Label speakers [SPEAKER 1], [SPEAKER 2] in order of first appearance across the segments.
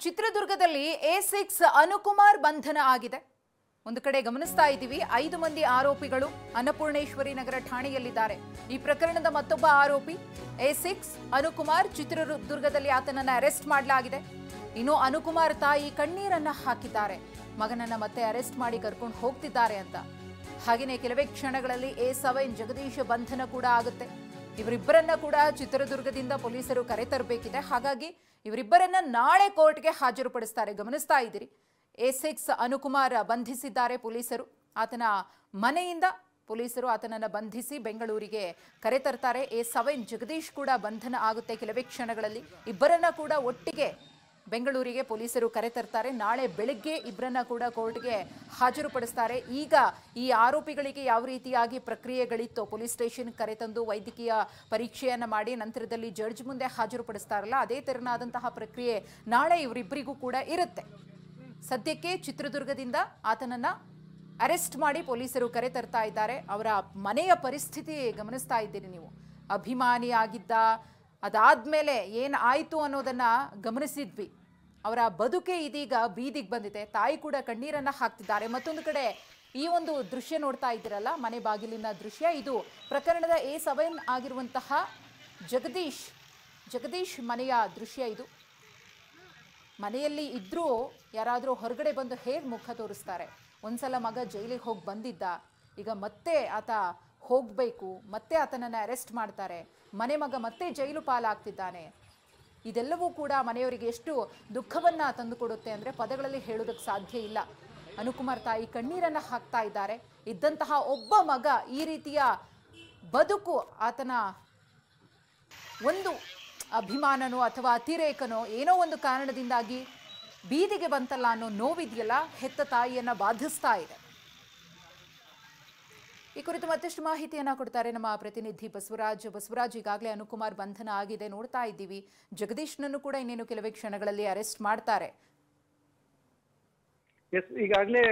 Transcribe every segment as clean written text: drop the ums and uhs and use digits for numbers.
[SPEAKER 1] ಚಿತ್ರದುರ್ಗದಲ್ಲಿ A6 ಅನುಕುಮಾರ್ ಬಂಧನ ಆಗಿದೆ. ಒಂದು ಕಡೆ ಗಮನಿಸ್ತಾ ಇದ್ದೀವಿ 5 ಮಂದಿ ಆರೋಪಿಗಳು ಅನ್ನಪೂರ್ಣೇಶ್ವರಿ ನಗರ ಠಾಣೆಯಲ್ಲಿದ್ದಾರೆ. ಈ ಪ್ರಕರಣದ ಮತ್ತೊಬ್ಬ ಆರೋಪಿ A6 ಅನುಕುಮಾರ್ ಚಿತ್ರದುರ್ಗದಲ್ಲಿ ಆತನನ್ನ ಅರೆಸ್ಟ್ ಮಾಡಲಾಗಿದೆ. ಇನ್ನು ಅನುಕುಮಾರ್ ತಾಯಿ ಕಣ್ಣೀರನ್ನ ಹಾಕಿದ್ದಾರೆ. ಮಗನನ್ನ ಮತ್ತೆ ಅರೆಸ್ಟ್ ಮಾಡಿ ಕರ್ಕೊಂಡು ಹೋಗ್ತಿದ್ದಾರೆ ಅಂತ. ಹಾಗೇನೇ ಕೆಲವೇ ಕ್ಷಣಗಳಲ್ಲಿ A7 ಜಗದೀಶ್ ಬಂಧನ ಕೂಡ ಆಗುತ್ತೆ. ಇವರಿಬ್ಬರನ್ನ ಕೂಡ ಚಿತ್ರದುರ್ಗದಿಂದ ಪೊಲೀಸರು ಕರೆತರಬೇಕಿದೆ. ಹಾಗಾಗಿ ಇವರಿಬ್ಬರನ್ನ ನಾಳೆ ಕೋರ್ಟ್ಗೆ ಹಾಜರುಪಡಿಸ್ತಾರೆ. ಗಮನಿಸ್ತಾ ಇದ್ದೀರಿ A6 ಅನುಕುಮಾರ್ ಬಂಧಿಸಿದ್ದಾರೆ ಪೊಲೀಸರು. ಆತನ ಮನೆಯಿಂದ ಪೊಲೀಸರು ಆತನನ್ನ ಬಂಧಿಸಿ ಬೆಂಗಳೂರಿಗೆ ಕರೆತರ್ತಾರೆ. A7 ಜಗದೀಶ್ ಕೂಡ ಬಂಧನ ಆಗುತ್ತೆ ಕೆಲವೇ ಕ್ಷಣಗಳಲ್ಲಿ. ಇಬ್ಬರನ್ನ ಕೂಡ ಒಟ್ಟಿಗೆ ಬೆಂಗಳೂರಿಗೆ ಪೊಲೀಸರು ಕರೆತರ್ತಾರೆ. ನಾಳೆ ಬೆಳಗ್ಗೆ ಇಬ್ಬರನ್ನ ಕೂಡ ಕೋರ್ಟ್ಗೆ ಹಾಜರುಪಡಿಸ್ತಾರೆ. ಈಗ ಈ ಆರೋಪಿಗಳಿಗೆ ಯಾವ ರೀತಿಯಾಗಿ ಪ್ರಕ್ರಿಯೆಗಳಿತ್ತೋ ಪೊಲೀಸ್ ಸ್ಟೇಷನ್ ಕರೆತಂದು ವೈದ್ಯಕೀಯ ಪರೀಕ್ಷೆಯನ್ನು ಮಾಡಿ ನಂತರದಲ್ಲಿ ಜಡ್ಜ್ ಮುಂದೆ ಹಾಜರುಪಡಿಸ್ತಾರಲ್ಲ, ಅದೇ ತೆರನಾದಂತಹ ಪ್ರಕ್ರಿಯೆ ನಾಳೆ ಇವರಿಬ್ಬರಿಗೂ ಕೂಡ ಇರುತ್ತೆ. ಸದ್ಯಕ್ಕೆ ಚಿತ್ರದುರ್ಗದಿಂದ ಆತನನ್ನ ಅರೆಸ್ಟ್ ಮಾಡಿ ಪೊಲೀಸರು ಕರೆತರ್ತಾ ಇದ್ದಾರೆ. ಅವರ ಮನೆಯ ಪರಿಸ್ಥಿತಿ ಗಮನಿಸ್ತಾ ಇದ್ದೀರಿ ನೀವು. ಅಭಿಮಾನಿಯಾಗಿದ್ದ, ಅದಾದ್ಮೇಲೆ ಏನಾಯಿತು ಅನ್ನೋದನ್ನ ಗಮನಿಸಿದ್ವಿ. ಅವರ ಬದುಕೆ ಇದೀಗ ಬೀದಿಗೆ ಬಂದಿದೆ. ತಾಯಿ ಕೂಡ ಕಣ್ಣೀರನ್ನ ಹಾಕ್ತಿದ್ದಾರೆ. ಮತ್ತೊಂದು ಕಡೆ ಈ ಒಂದು ದೃಶ್ಯ ನೋಡ್ತಾ ಇದ್ದೀರಲ್ಲ, ಮನೆ ಬಾಗಿಲಿನ ದೃಶ್ಯ, ಇದು ಪ್ರಕರಣದ A7 ಆಗಿರುವಂತಹ ಜಗದೀಶ್ ಮನೆಯ ದೃಶ್ಯ ಇದು. ಮನೆಯಲ್ಲಿ ಇದ್ರೂ ಯಾರಾದರೂ ಹೊರಗಡೆ ಬಂದು ಹೇಗೆ ಮುಖ ತೋರಿಸ್ತಾರೆ? ಒಂದ್ಸಲ ಮಗ ಜೈಲಿಗೆ ಹೋಗಿ ಬಂದಿದ್ದ, ಈಗ ಮತ್ತೆ ಆತ ಹೋಗಬೇಕು, ಮತ್ತೆ ಆತನನ್ನು ಅರೆಸ್ಟ್ ಮಾಡ್ತಾರೆ, ಮನೆ ಮಗ ಮತ್ತೆ ಜೈಲು ಪಾಲಾಗ್ತಿದ್ದಾನೆ. ಇದೆಲ್ಲವೂ ಕೂಡ ಮನೆಯವರಿಗೆ ಎಷ್ಟು ದುಃಖವನ್ನು ತಂದುಕೊಡುತ್ತೆ ಅಂದರೆ ಪದಗಳಲ್ಲಿ ಹೇಳೋದಕ್ಕೆ ಸಾಧ್ಯ ಇಲ್ಲ. ಅನುಕುಮಾರ್ ತಾಯಿ ಕಣ್ಣೀರನ್ನು ಹಾಕ್ತಾ ಇದ್ದಾರೆ. ಇದ್ದಂತಹ ಒಬ್ಬ ಮಗ ಈ ರೀತಿಯ ಬದುಕು, ಆತನ ಒಂದು ಅಭಿಮಾನನೋ ಅಥವಾ ಅತಿರೇಕನೋ ಏನೋ ಒಂದು ಕಾರಣದಿಂದಾಗಿ ಬೀದಿಗೆ ಬಂತಲ್ಲ ಅನ್ನೋ ನೋವಿದೆಯಲ್ಲ, ಹೆತ್ತ ತಾಯಿಯನ್ನು ಬಾಧಿಸ್ತಾ ಇದೆ. ಈ ಕುರಿತು ಮತ್ತಷ್ಟು ಮಾಹಿತಿಯನ್ನ ಕೊಡ್ತಾರೆ ನಮ್ಮ ಪ್ರತಿನಿಧಿ ಬಸವರಾಜ್. ಈಗಾಗಲೇ ಅನುಕುಮಾರ್ ಬಂಧನ ಆಗಿದೆ, ನೋಡ್ತಾ ಇದ್ದೀವಿ. ಜಗದೀಶ್ನನ್ನು ಕೂಡ ಇನ್ನೇನು ಕೆಲವೇ ಕ್ಷಣಗಳಲ್ಲಿ ಅರೆಸ್ಟ್ ಮಾಡ್ತಾರೆ.
[SPEAKER 2] ಈಗಾಗಲೇ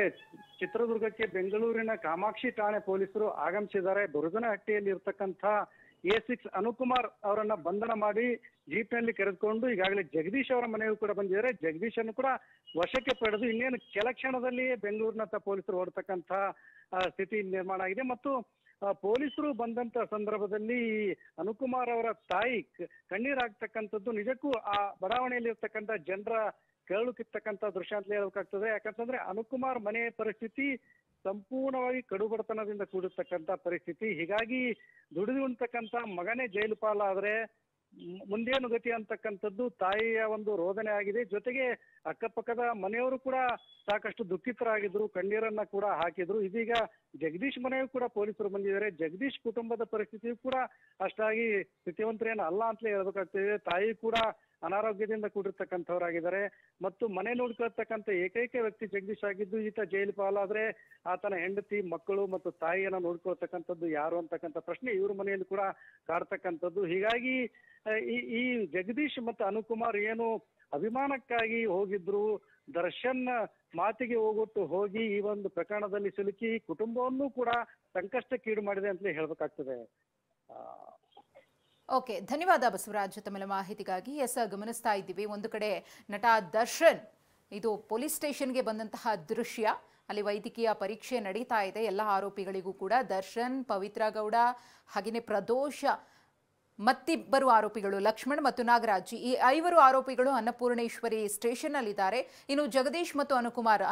[SPEAKER 2] ಚಿತ್ರದುರ್ಗಕ್ಕೆ ಬೆಂಗಳೂರಿನ ಕಾಮಾಕ್ಷಿ ಠಾಣೆ ಪೊಲೀಸರು ಆಗಮಿಸಿದ್ದಾರೆ. ದುರ್ಗನಹಟ್ಟಿಯಲ್ಲಿ ಇರ್ತಕ್ಕಂಥ A6 ಅನುಕುಮಾರ್ ಅವರನ್ನ ಬಂಧನ ಮಾಡಿ ಜೀಪ್ನಲ್ಲಿ ಕರೆದುಕೊಂಡು ಈಗಾಗಲೇ ಜಗದೀಶ್ ಅವರ ಮನೆಯೂ ಕೂಡ ಬಂದಿದ್ದಾರೆ. ಜಗದೀಶ್ ಅನ್ನು ಕೂಡ ವಶಕ್ಕೆ ಪಡೆದು ಇನ್ನೇನು ಕೆಲ ಕ್ಷಣದಲ್ಲಿಯೇ ಬೆಂಗಳೂರಿನತ್ತ ಪೊಲೀಸರು ಹೊರಡ್ತಕ್ಕಂಥ ಸ್ಥಿತಿ ನಿರ್ಮಾಣ ಆಗಿದೆ. ಮತ್ತು ಪೊಲೀಸರು ಬಂದಂತ ಸಂದರ್ಭದಲ್ಲಿ ಅನುಕುಮಾರ್ ಅವರ ತಾಯಿ ಕಣ್ಣೀರಾಗ್ತಕ್ಕಂಥದ್ದು ನಿಜಕ್ಕೂ ಆ ಬಡಾವಣೆಯಲ್ಲಿ ಇರ್ತಕ್ಕಂಥ ಜನರ ಕರಳು ಕಿತ್ತಕ್ಕಂಥ ದೃಶ್ಯ ಅಂತ ಹೇಳ್ಬೇಕಾಗ್ತದೆ. ಯಾಕಂತಂದ್ರೆ ಅನುಕುಮಾರ್ ಮನೆ ಪರಿಸ್ಥಿತಿ ಸಂಪೂರ್ಣವಾಗಿ ಕಡುಬಡತನದಿಂದ ಕೂಡಿರ್ತಕ್ಕಂಥ ಪರಿಸ್ಥಿತಿ. ಹೀಗಾಗಿ ದುಡಿದು ಉಣ್ತಕ್ಕಂಥ ಮಗನೇ ಜೈಲು ಪಾಲಾದ್ರೆ ಮುಂದೇನು ಗತಿ ಅಂತಕ್ಕಂಥದ್ದು ತಾಯಿಯ ಒಂದು ರೋದನೆ ಆಗಿದೆ. ಜೊತೆಗೆ ಅಕ್ಕಪಕ್ಕದ ಮನೆಯವರು ಕೂಡ ಸಾಕಷ್ಟು ದುಃಖಿತರಾಗಿದ್ರು, ಕಣ್ಣೀರನ್ನ ಕೂಡ ಹಾಕಿದ್ರು. ಇದೀಗ ಜಗದೀಶ್ ಮನೆಯೂ ಕೂಡ ಪೊಲೀಸರು ಬಂದಿದ್ದಾರೆ. ಜಗದೀಶ್ ಕುಟುಂಬದ ಪರಿಸ್ಥಿತಿಯು ಕೂಡ ಅಷ್ಟಾಗಿ ಸ್ಥಿತಿವಂತರೇನು ಅಲ್ಲ ಅಂತಲೇ ಹೇಳ್ಬೇಕಾಗ್ತದೆ. ತಾಯಿ ಕೂಡ ಅನಾರೋಗ್ಯದಿಂದ ಕೂಡಿರ್ತಕ್ಕಂಥವರಾಗಿದ್ದಾರೆ. ಮತ್ತು ಮನೆ ನೋಡ್ಕೊಳ್ತಕ್ಕಂಥ ಏಕೈಕ ವ್ಯಕ್ತಿ ಜಗದೀಶ್ ಆಗಿದ್ದು. ಈತ ಜೈಲು ಪಾಲಾದ್ರೆ ಆತನ ಹೆಂಡತಿ, ಮಕ್ಕಳು ಮತ್ತು ತಾಯಿಯನ್ನ ನೋಡ್ಕೊಳ್ತಕ್ಕಂಥದ್ದು ಯಾರು ಅಂತಕ್ಕಂಥ ಪ್ರಶ್ನೆ ಇವ್ರ ಮನೆಯಲ್ಲಿ ಕೂಡ ಕಾಡ್ತಕ್ಕಂಥದ್ದು. ಹೀಗಾಗಿ ಈ ಜಗದೀಶ್ ಮತ್ತು ಅನುಕುಮಾರ್ ಏನು ಅಭಿಮಾನಕ್ಕಾಗಿ ಹೋಗಿದ್ರು, ದರ್ಶನ್ ಮಾತಿಗೆ ಹೋಗೊಟ್ಟು ಹೋಗಿ ಈ ಒಂದು ಪ್ರಕರಣದಲ್ಲಿ ಸಿಲುಕಿ ಕುಟುಂಬವನ್ನು ಕೂಡ ಸಂಕಷ್ಟಕ್ಕೀಡು ಮಾಡಿದೆ ಅಂತಲೇ ಹೇಳ್ಬೇಕಾಗ್ತದೆ.
[SPEAKER 1] ಓಕೆ, ಧನ್ಯವಾದ ಬಸವರಾಜ್ ತಮ್ಮ ಮಾಹಿತಿಗಾಗಿ. ಗಮನಿಸ್ತಾ ಇದ್ದೀವಿ ಒಂದು ಕಡೆ ನಟ ದರ್ಶನ್ ಇದು ಪೊಲೀಸ್ ಸ್ಟೇಷನ್ಗೆ ಬಂದಂತಹ ದೃಶ್ಯ. ಅಲ್ಲಿ ವೈದ್ಯಕೀಯ ಪರೀಕ್ಷೆ ನಡೀತಾ ಇದೆ ಎಲ್ಲ ಆರೋಪಿಗಳಿಗೂ ಕೂಡ. ದರ್ಶನ್, ಪವಿತ್ರ ಗೌಡ, ಹಾಗೆಯೇ ಪ್ರದೋಷ, ಮತ್ತಿಬ್ಬರು ಆರೋಪಿಗಳು ಲಕ್ಷ್ಮಣ್ ಮತ್ತು ನಾಗರಾಜ್, ಈ 5 ಆರೋಪಿಗಳು ಅನ್ನಪೂರ್ಣೇಶ್ವರಿ ಸ್ಟೇಷನ್ನಲ್ಲಿದ್ದಾರೆ. ಇನ್ನು ಜಗದೀಶ್ ಮತ್ತು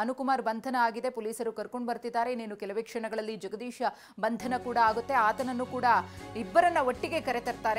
[SPEAKER 1] ಅನುಕುಮಾರ್ ಬಂಧನ ಆಗಿದೆ, ಪೊಲೀಸರು ಕರ್ಕೊಂಡು ಬರ್ತಿದ್ದಾರೆ. ಇನ್ನೇನು ಕೆಲವೇ ಕ್ಷಣಗಳಲ್ಲಿ ಜಗದೀಶ್ ಬಂಧನ ಕೂಡ ಆಗುತ್ತೆ. ಆತನನ್ನು ಕೂಡ ಇಬ್ಬರನ್ನ ಒಟ್ಟಿಗೆ ಕರೆತರ್ತಾರೆ.